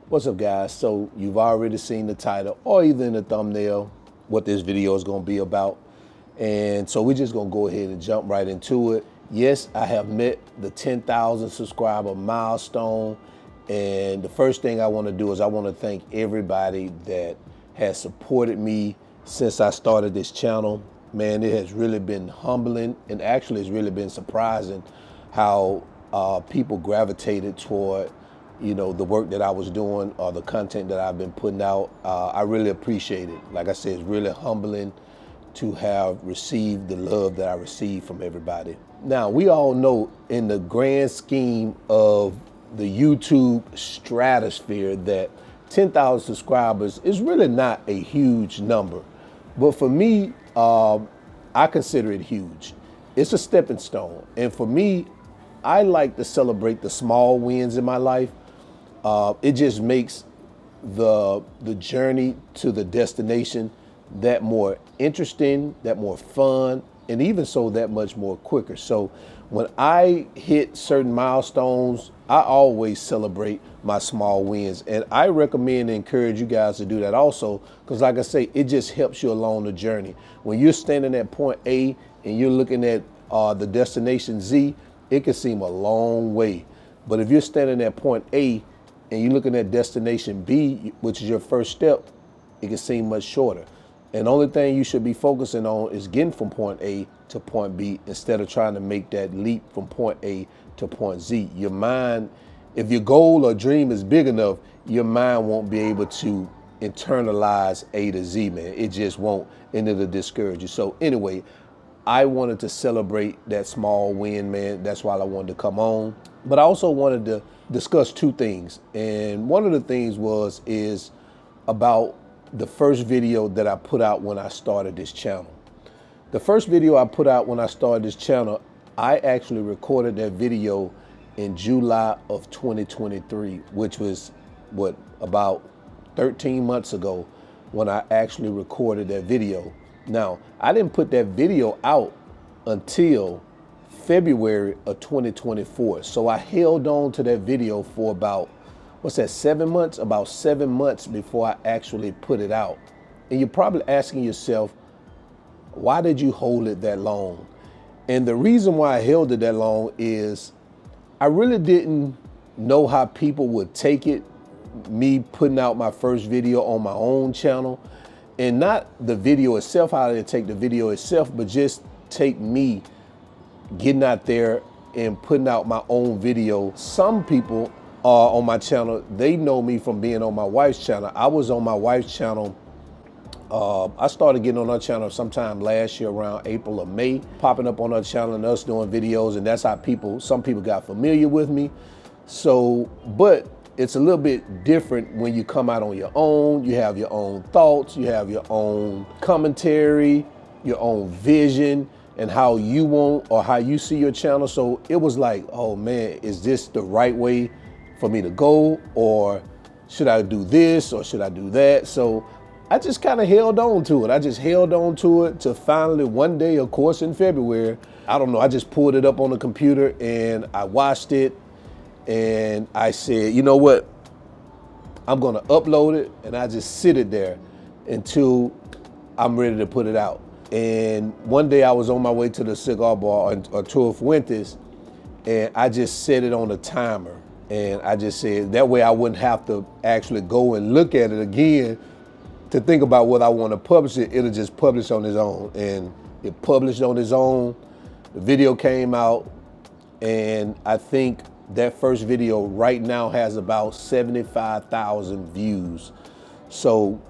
What's up, guys? So you've already seen the title or even the thumbnail, what this video is going to be about. And so we're just going to go ahead and jump right into it. Yes, I have met the 10,000 subscriber milestone. And the first thing I want to do is I want to thank everybody that has supported me since I started this channel. Man, it has really been humbling, and actually it's really been surprising how people gravitated toward the work that I was doing or the content that I've been putting out. I really appreciate it. Like I said, it's really humbling to have received the love that I received from everybody. Now, we all know in the grand scheme of the YouTube stratosphere that 10,000 subscribers is really not a huge number. But for me, I consider it huge. It's a stepping stone. And for me, I like to celebrate the small wins in my life. It just makes the journey to the destination that more interesting, that more fun, and even so that much more quicker. So when I hit certain milestones, I always celebrate my small wins. And I recommend and encourage you guys to do that also, because like I say, it just helps you along the journey. When you're standing at point A and you're looking at the destination Z, it can seem a long way. But if you're standing at point A and you're looking at destination B, which is your first step, it can seem much shorter. And the only thing you should be focusing on is getting from point A to point B instead of trying to make that leap from point A to point Z. Your mind, if your goal or dream is big enough, your mind won't be able to internalize A to Z, man. It just won't, and it'll discourage you. So anyway, I wanted to celebrate that small win, man. That's why I wanted to come on. But I also wanted to discuss two things. And one of the things is about the first video that I put out when I started this channel. The first video I put out when I started this channel, I actually recorded that video in July of 2023, which was about 13 months ago when I actually recorded that video. Now, I didn't put that video out until February of 2024. So I held on to that video for about, 7 months? About 7 months before I actually put it out. And you're probably asking yourself, why did you hold it that long? And the reason why I held it that long is I really didn't know how people would take it, me putting out my first video on my own channel. And not the video itself, how they take the video itself, but just take me getting out there and putting out my own video. Some people on my channel, they know me from being on my wife's channel. I was on my wife's channel. I started getting on her channel sometime last year around April or May, popping up on her channel and us doing videos. And that's how some people got familiar with me. So, but it's a little bit different when you come out on your own. You have your own thoughts, you have your own commentary, your own vision, and how you want or how you see your channel. So it was like, oh man, is this the right way for me to go? Or should I do this or should I do that? So I just kind of held on to it. I just held on to it to finally one day, of course, in February, I don't know, I just pulled it up on the computer and I watched it. And I said, you know what? I'm gonna upload it, and I just sit it there until I'm ready to put it out. And one day I was on my way to the cigar bar or Tour Fuentes, and I just set it on a timer. And I just said, that way I wouldn't have to actually go and look at it again to think about what I want to publish it. It'll just publish on its own. And it published on its own. The video came out, and I think that first video right now has about 75,000 views. So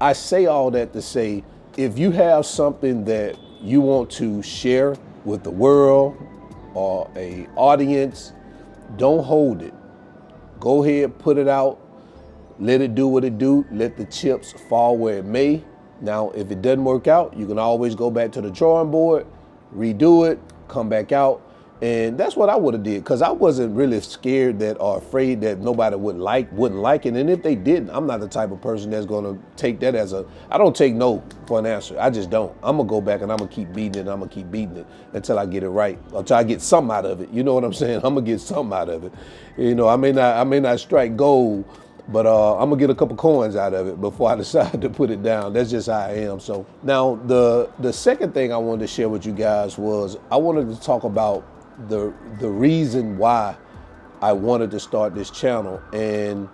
I say all that to say, if you have something that you want to share with the world or a audience, don't hold it. Go ahead, put it out, let it do what it do, let the chips fall where it may. Now, if it doesn't work out, you can always go back to the drawing board, redo it, come back out. And that's what I would have did, because I wasn't really scared that or afraid that nobody wouldn't like it. And if they didn't, I'm not the type of person that's gonna take that as I don't take no for an answer. I just don't. I'm gonna go back and I'm gonna keep beating it, and I'm gonna keep beating it until I get it right, until I get something out of it. You know what I'm saying? I'm gonna get something out of it. You know, I may not strike gold, But I'm gonna get a couple coins out of it before I decide to put it down. That's just how I am. So now the second thing I wanted to share with you guys was I wanted to talk about the reason why I wanted to start this channel. And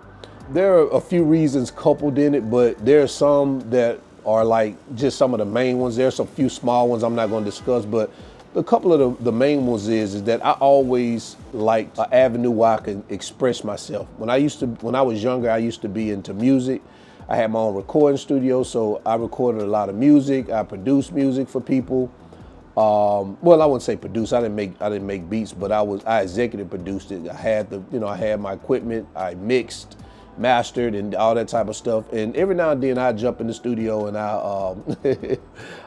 there are a few reasons coupled in it, but there are some that are like just some of the main ones. There's a few small ones I'm not going to discuss, but a couple of the main ones is that I always liked an avenue where I can express myself. When I was younger, I used to be into music. I had my own recording studio, so I recorded a lot of music. I produced music for people. Well, I wouldn't say produce. I didn't make beats, but I executive produced it. I had my equipment. I mixed, mastered, and all that type of stuff. And every now and then I jump in the studio and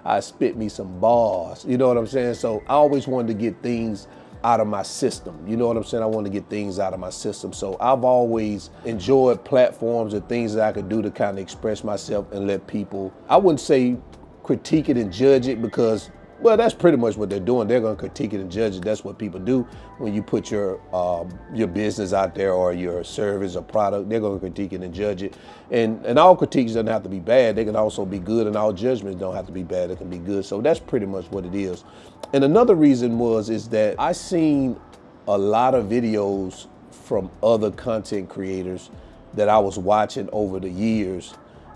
I spit me some bars. You know what I'm saying? So I always wanted to get things out of my system. You know what I'm saying? I want to get things out of my system. So I've always enjoyed platforms and things that I could do to kind of express myself and let people, I wouldn't say critique it and judge it, because well, that's pretty much what they're doing. They're going to critique it and judge it. That's what people do when you put your business out there or your service or product. They're going to critique it and judge it. And all critiques don't have to be bad. They can also be good, and all judgments don't have to be bad. They can be good. So that's pretty much what it is. And another reason is that I seen a lot of videos from other content creators that I was watching over the years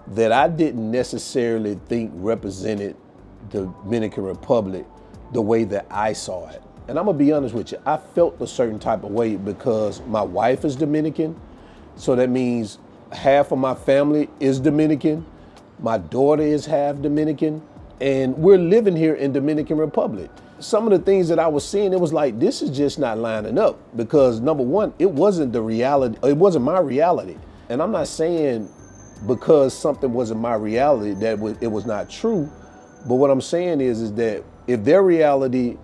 that I didn't necessarily think represented the Dominican Republic the way that I saw it. And I'm gonna be honest with you, I felt a certain type of way because my wife is Dominican, so that means half of my family is Dominican, my daughter is half Dominican, and we're living here in Dominican Republic. Some of the things that I was seeing, it was like, this is just not lining up, because number one, it wasn't the reality, it wasn't my reality. And I'm not saying because something wasn't my reality that it was not true. But what I'm saying is that if their reality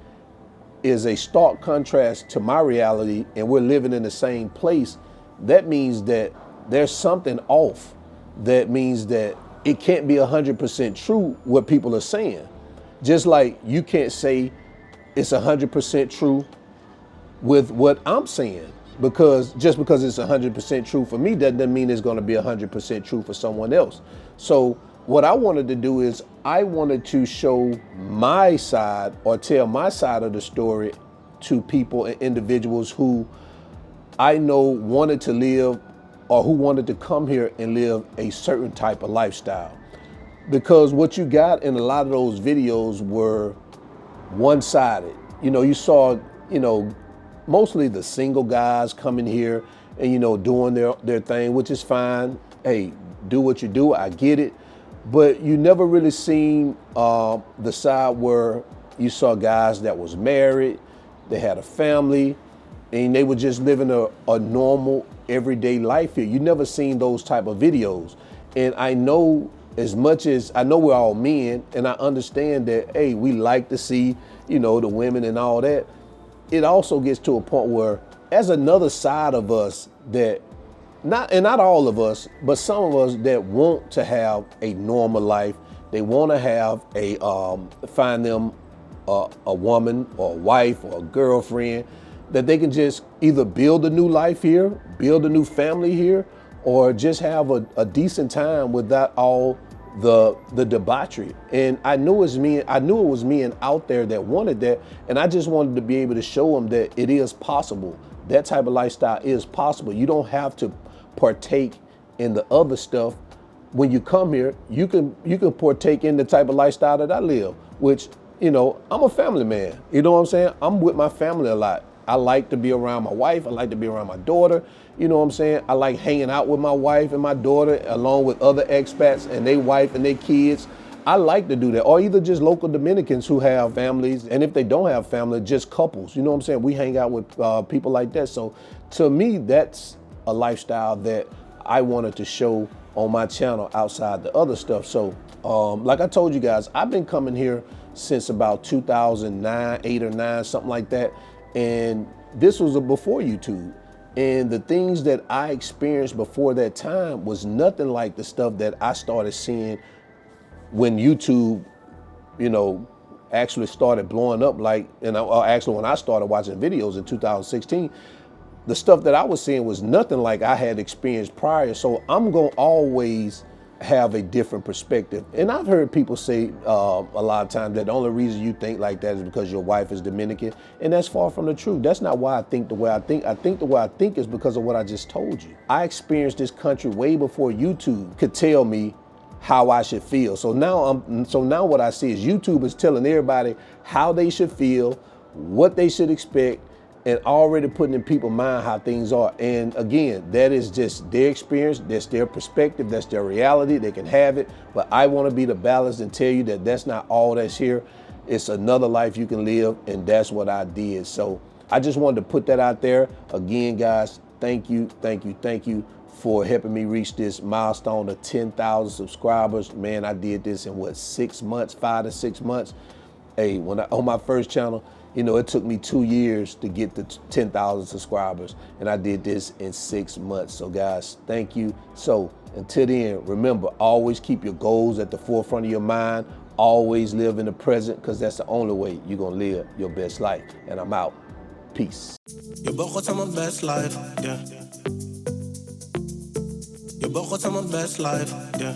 is a stark contrast to my reality and we're living in the same place, that means that there's something off. That means that it can't be 100% true what people are saying. Just like you can't say it's 100% true with what I'm saying, because just because it's 100% true for me doesn't mean it's going to be 100% true for someone else. So what I wanted to do is I wanted to show my side or tell my side of the story to people and individuals who I know wanted to live or who wanted to come here and live a certain type of lifestyle. Because what you got in a lot of those videos were one-sided. You know, you saw, mostly the single guys coming here and, doing their thing, which is fine. Hey, do what you do, I get it. But you never really seen the side where you saw guys that was married, they had a family, and they were just living a normal, everyday life here. You never seen those type of videos. And I know, as much as I know we're all men, and I understand that, hey, we like to see, the women and all that, it also gets to a point where, as another side of us that, not all of us, but some of us that want to have a normal life, they want to have find them a woman or a wife or a girlfriend that they can just either build a new life here, build a new family here, or just have a decent time without all the debauchery. And I knew it was men out there that wanted that, and I just wanted to be able to show them that it is possible. That type of lifestyle is possible. You don't have to partake in the other stuff. When you come here, you can partake in the type of lifestyle that I live, which, I'm a family man. You know what I'm saying? I'm with my family a lot. I like to be around my wife. I like to be around my daughter. You know what I'm saying? I like hanging out with my wife and my daughter, along with other expats and their wife and their kids. I like to do that. Or either just local Dominicans who have families. And if they don't have family, just couples. You know what I'm saying? We hang out with people like that. So to me, that's a lifestyle that I wanted to show on my channel outside the other stuff. So like I told you guys, I've been coming here since about 2009, 8 or 9, something like that. And this was before YouTube. And the things that I experienced before that time was nothing like the stuff that I started seeing when YouTube, actually started blowing up. Actually, when I started watching videos in 2016, the stuff that I was seeing was nothing like I had experienced prior. So I'm going to always have a different perspective. And I've heard people say a lot of times that the only reason you think like that is because your wife is Dominican. And that's far from the truth. That's not why I think the way I think. I think the way I think is because of what I just told you. I experienced this country way before YouTube could tell me how I should feel. So now what I see is YouTube is telling everybody how they should feel, what they should expect, and already putting in people's mind how things are. And again, that is just their experience, that's their perspective, that's their reality, they can have it. But I wanna be the balance and tell you that that's not all that's here. It's another life you can live, and that's what I did. So I just wanted to put that out there. Again, guys, thank you for helping me reach this milestone of 10,000 subscribers. Man, I did this in what, 6 months, 5 to 6 months. Hey, on my first channel, you know, it took me 2 years to get to 10,000 subscribers, and I did this in 6 months. So guys, thank you. So until then, remember, always keep your goals at the forefront of your mind. Always live in the present, because that's the only way you're gonna live your best life. And I'm out. Peace. Je begon aan mijn best life, yeah. Je begon aan mijn best life, yeah.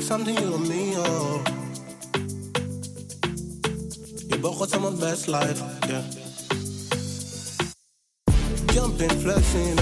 Something you and me, oh. Je begon aan mijn best life, yeah. Jumping, flexing,